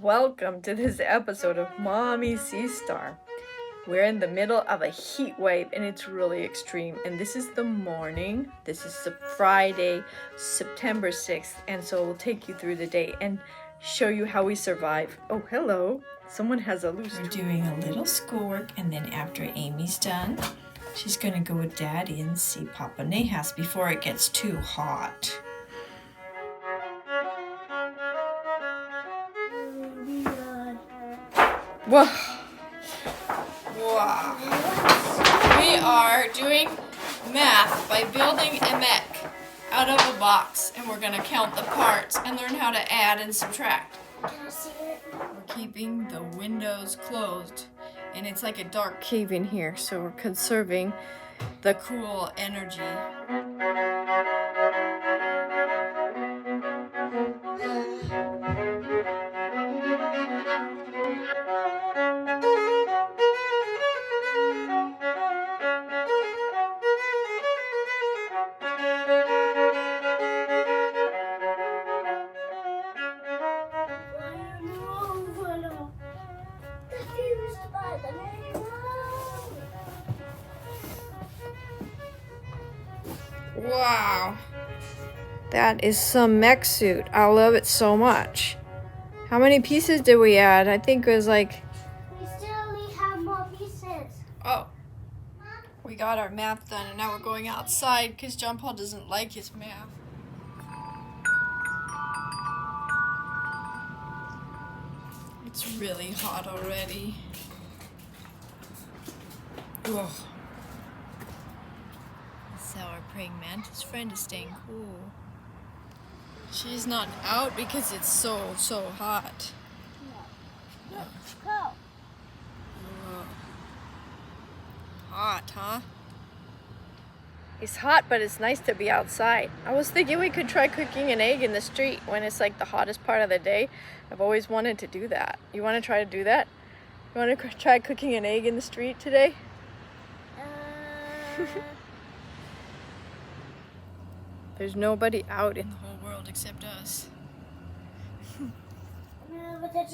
Welcome to this episode of Mommy Sea Star. We're in the middle of a heat wave and it's really extreme. And this is the morning. This is Friday, September 6th. And so we'll take you through the day and show you how we survive. Oh, hello. Someone has a loose. We're doing a little schoolwork, and then after Amy's done, she's gonna go with Daddy and see Papa Nahas before it gets too hot. Whoa. Wow. We are doing math by building a mech out of a box, and we're gonna count the parts and learn how to add and subtract. Can I see it? We're keeping the windows closed, and it's like a dark Cave in here, so we're conserving the cool energy. Wow. That is some mech suit. I love it so much. How many pieces did we add? I think it was like... We still have more pieces. Oh, we got our math done, and now we're going outside because John Paul doesn't like his math. It's really hot already. Ugh. That's how our praying mantis friend is staying cool. She's not out because it's so hot. Go. Ugh. Hot, huh? It's hot, but it's nice to be outside. I was thinking we could try cooking an egg in the street when it's like the hottest part of the day. I've always wanted to do that. You want to try to do that? You want to try cooking an egg in the street today? There's nobody out in The whole world except us. Whenever The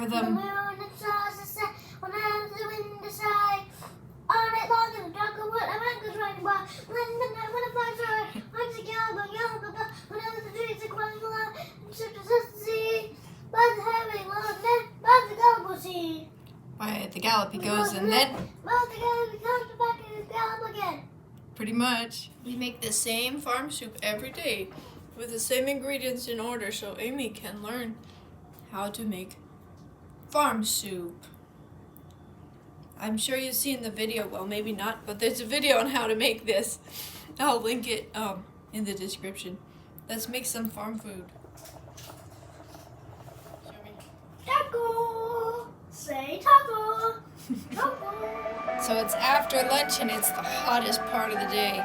the moon and stars are set, when I have the wind aside. All night long in the dark of wood, I'm anchors riding by. When the night, when the flies are, I'm a yellow, but whenever the trees are crying aloud, and ship the sea, by the heavy load, then by the gullible sea. by the gallop he goes, and then By the gallop, he comes back and he gallop again. pretty much we make the same farm soup every day with the same ingredients in order so Amy can learn how to make farm soup. I'm sure you've seen the video, well maybe not, but there's a video on how to make this. I'll link it in the description. Let's make some farm food. Show me. Taco! Say taco! Taco! So it's after lunch and it's the hottest part of the day.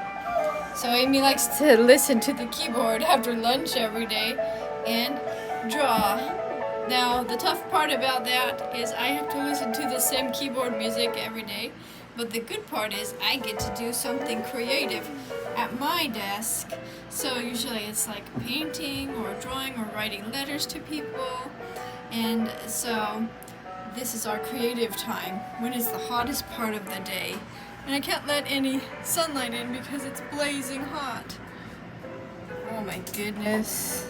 So Amy likes to listen to the keyboard after lunch every day and draw. Now the tough part about that is I have to listen to the same keyboard music every day, but the good part is I get to do something creative at my desk. So usually it's like painting or drawing or writing letters to people, and so this is our creative time when it's the hottest part of the day. And I can't let any sunlight in because it's blazing hot. Oh my goodness.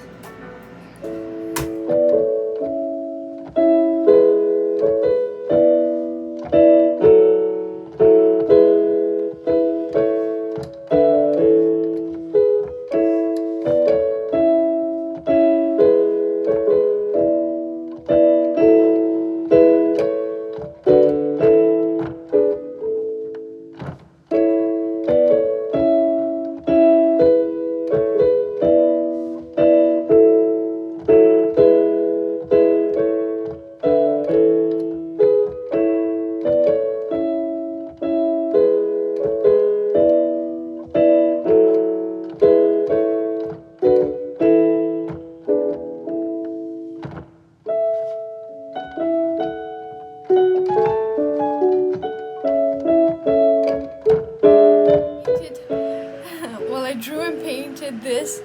Well, I drew and painted this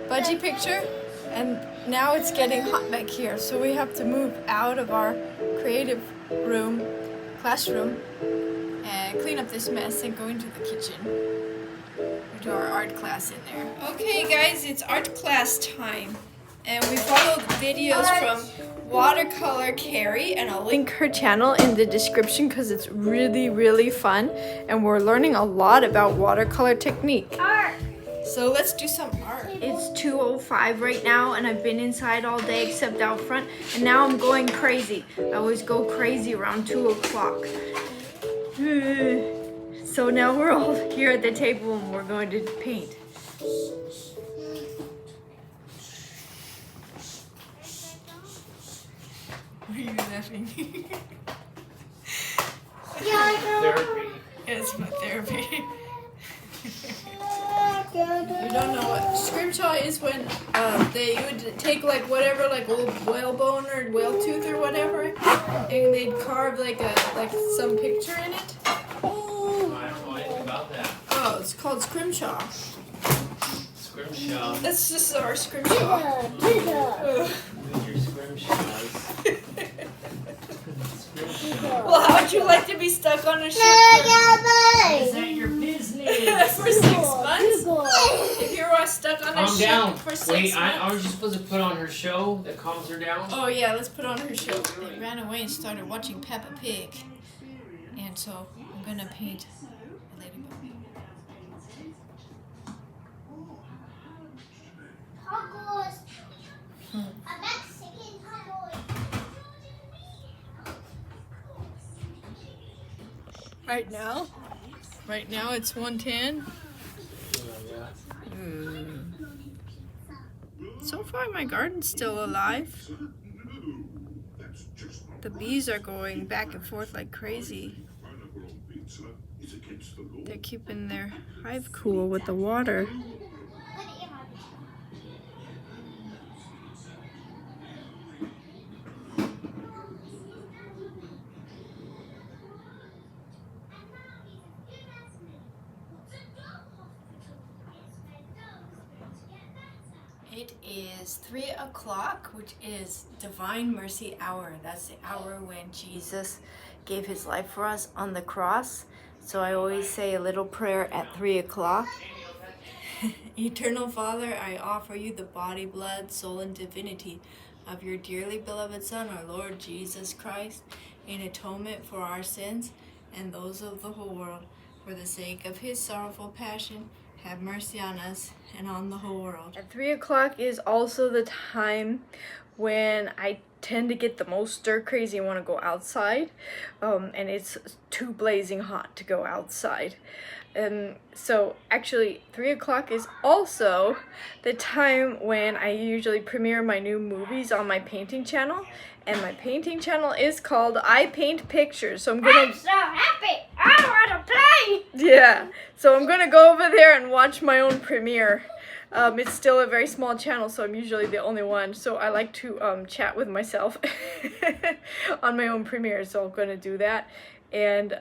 budgie picture, and now it's getting hot back here, so we have to move out of our creative classroom, and clean up this mess and go into the kitchen. We do our art class in there. Okay guys, it's art class time. And we followed videos from Watercolor Carrie, and I'll link her channel in the description because it's really, really fun. And we're learning a lot about watercolor technique. Art. So let's do some art. It's 2:05 right now, and I've been inside all day except out front, and now I'm going crazy. I always go crazy around 2 o'clock. So now we're all here at the table and we're going to paint. Why are you laughing? Yeah, I know. Therapy. It's my therapy. You don't know what scrimshaw is? When they would take like whatever, like old whalebone or whale tooth or whatever, and they'd carve like some picture in it. I don't know anything about that. Oh, it's called scrimshaw. Scrimshaw. That's just our scrimshaw. Ugh. With your scrimshaws. Well, how would you like to be stuck on a ship Is that your business? for 6 months? If you were stuck on a Calm ship down. for 6 Wait, months. aren't you supposed to put on her show that calms her down? Oh yeah, let's put on her show. They ran away and started watching Peppa Pig. And so I'm gonna paint a ladybug. Tacos. A Mexican taco. Right now it's 1:10. So far my garden's still alive. The bees are going back and forth like crazy. They're keeping their hive cool with the water. It is 3 o'clock, which is Divine Mercy Hour. That's the hour when Jesus gave his life for us on the cross. So I always say a little prayer at 3 o'clock. Eternal Father, I offer you the body, blood, soul, and divinity of your dearly beloved Son, our Lord Jesus Christ, in atonement for our sins and those of the whole world. For the sake of his sorrowful passion, have mercy on us and on the whole world. At 3 o'clock is also the time when I tend to get the most stir crazy and want to go outside, and it's too blazing hot to go outside. So actually 3 o'clock is also the time when I usually premiere my new movies on my painting channel, and my painting channel is called I Paint Pictures. So I'm so happy. I want to play. yeah, so I'm gonna go over there and watch my own premiere. It's still a very small channel, so I'm usually the only one. So I like to chat with myself on my own premiere. So I'm gonna do that, and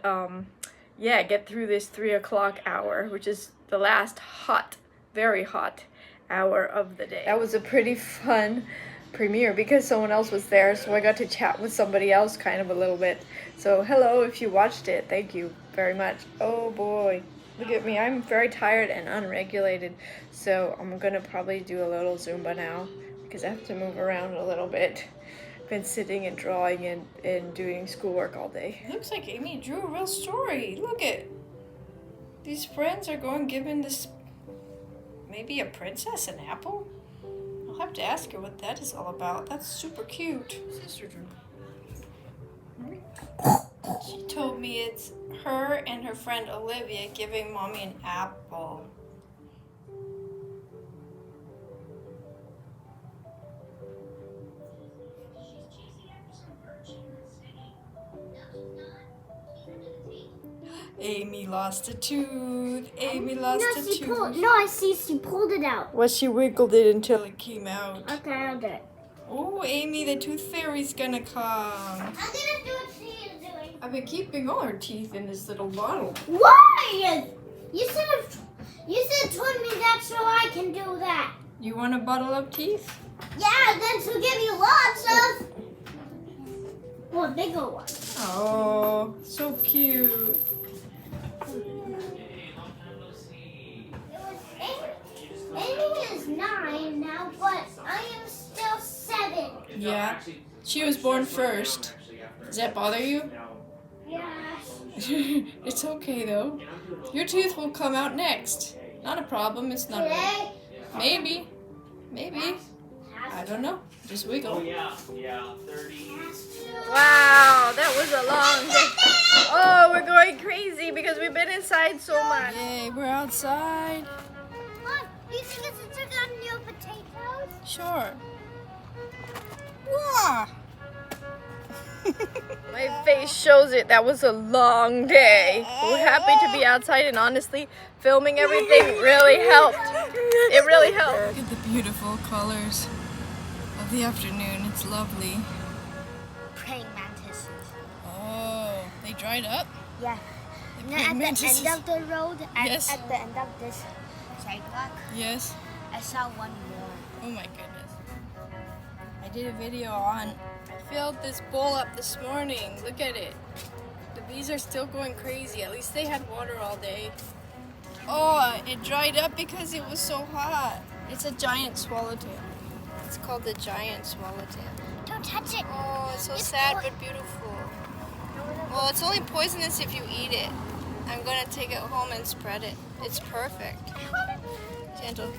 yeah, get through this 3 o'clock hour, which is the last hot, very hot hour of the day. That was a pretty fun premiere because someone else was there, so I got to chat with somebody else kind of a little bit. So hello if you watched it, thank you very much. Oh boy, look at me, I'm very tired and unregulated, so I'm gonna probably do a little Zumba now because I have to move around a little bit. Been sitting and drawing and doing schoolwork all day. Looks like Amy drew a real story. Look at these friends are going giving this maybe a princess an apple. I'll have to ask her what that is all about. That's super cute. Sister drew. She told me it's her and her friend Olivia giving mommy an apple. Amy lost a tooth. Amy lost a tooth. No, I see she pulled it out. Well, she wiggled it until it came out. Okay, I'll do it. Oh, Amy, the tooth fairy's gonna come. I'm gonna do what she is doing. I've been keeping all her teeth in this little bottle. Why? You should have told me that so I can do that. You want a bottle of teeth? Yeah, then she'll give you lots of. Well, bigger ones. Oh, so cute. Amy is 9 now, but I am still 7. Yeah. She was born first. Does that bother you? Yes. It's okay though. Your tooth will come out next. Not a problem. It's not. Today. Maybe. Maybe. I don't know. Just Oh wiggle. yeah, 30. Wow, that was a long day. Oh, we're going crazy because we've been inside so much. Yay, we're outside. Mom, do you think it's a trick on your potatoes? Sure. Wah! My face shows it. That was a long day. We're happy to be outside, and honestly, filming everything really helped. It really helped. Look at the beautiful colors of the afternoon. It's lovely. Praying mantises. Oh, they dried up? Yeah. The Now, praying at mantises. the end of the road, Yes. at the end of this sidewalk, Yes. I saw one more. Oh my goodness. I did a video on, I filled this bowl up this morning. Look at it. The bees are still going crazy. At least they had water all day. Oh, it dried up because it was so hot. It's a giant swallowtail. It's called the giant swallowtail. Don't touch it. Oh, it's so It's sad po- but beautiful. Well, it's only poisonous if you eat it. I'm gonna take it home and spread it. It's perfect. Gentle.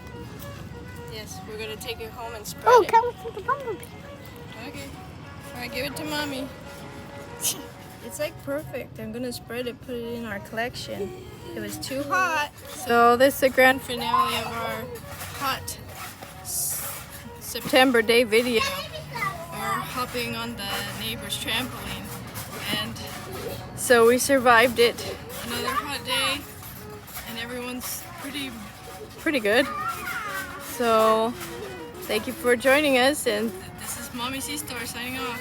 Yes, we're gonna take it home and spread it. come to the bumblebee. Okay. Alright, give it to mommy. It's like perfect. I'm gonna spread it, put it in our collection. It was too hot. So this is the grand finale of our hot September day video. We're hopping on the neighbor's trampoline, and So we survived it another hot day, and everyone's pretty good. So thank you for joining us, and This is Mommy Seastar signing off.